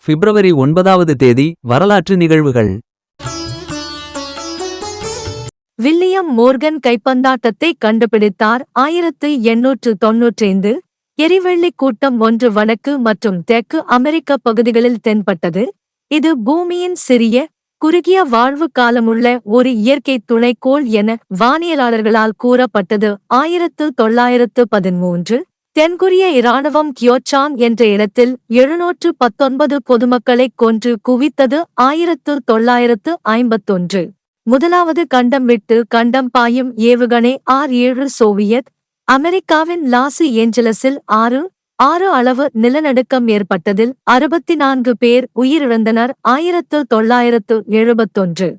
பிப்ரவரி 9வது தேதி வரலாற்று நிகழ்வுகள். வில்லியம் மோர்கன் கைப்பந்தாட்டத்தை கண்டுபிடித்தார். 1895 எரிவெள்ளி கூட்டம் ஒன்று வடக்கு மற்றும் தெற்கு அமெரிக்க பகுதிகளில் தென்பட்டது. இது பூமியின் சிறிய குறுகிய வாழ்வு காலமுள்ள ஒரு இயற்கை துணைக்கோள் என வானியலாளர்களால் கூறப்பட்டது. 1913 தென்கொரிய இராணுவம் கியோச்சாங் என்ற இடத்தில் 719 பொதுமக்களைக் கொன்று குவித்தது. 1951 முதலாவது கண்டம் விட்டு கண்டம் பாயும் ஏவுகணை R-7 சோவியத் அமெரிக்காவின் லாஸ் ஏஞ்சலஸில் 6 அளவு நிலநடுக்கம் ஏற்பட்டதில் 64 பேர் உயிரிழந்தனர். 1971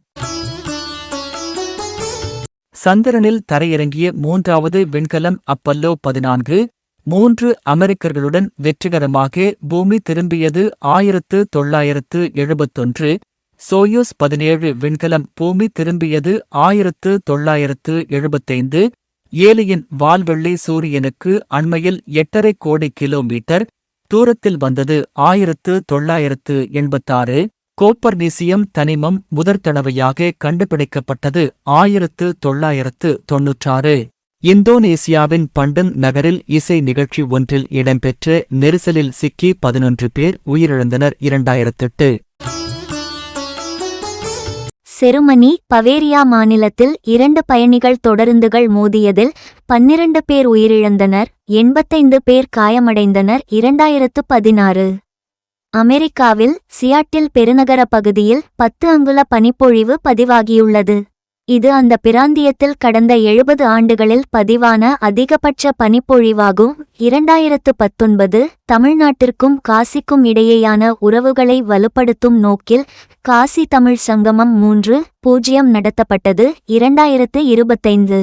சந்திரனில் தரையிறங்கிய மூன்றாவது விண்கலம் அப்பல்லோ 14 3 அமெரிக்கர்களுடன் வெற்றிகரமாக பூமி திரும்பியது. 1971 சோயூஸ் 17 விண்கலம் பூமி திரும்பியது. 1975 ஏலியன் வால்வெள்ளி சூரியனுக்கு அண்மையில் 8.5 கோடி கிலோமீட்டர் தூரத்தில் வந்தது. 1986 கோப்பர்நீசியம் தனிமம் முதற்தடவையாக கண்டுபிடிக்கப்பட்டது. 1996 இந்தோனேசியாவின் பண்டன் நகரில் இசை நிகழ்ச்சி ஒன்றில் இடம்பெற்ற நெரிசலில் சிக்கி 11 பேர் உயிரிழந்தனர். 2008 செருமனி பவேரியா மாநிலத்தில் 2 பயணிகள் தொடருந்துகள் மோதியதில் 12 பேர் உயிரிழந்தனர், 85 பேர் காயமடைந்தனர். 2016 அமெரிக்காவில் சியாட்டில் பெருநகர பகுதியில் 10 அங்குல பனிப்பொழிவு பதிவாகியுள்ளது. இது அந்த பிராந்தியத்தில் கடந்த 70 ஆண்டுகளில் பதிவான அதிகபட்ச பனிப்பொழிவாகும். 2019 தமிழ்நாட்டிற்கும் காசிக்கும் இடையேயான உறவுகளை வலுப்படுத்தும் நோக்கில் காசி தமிழ் சங்கமம் 3.0 நடத்தப்பட்டது. 2025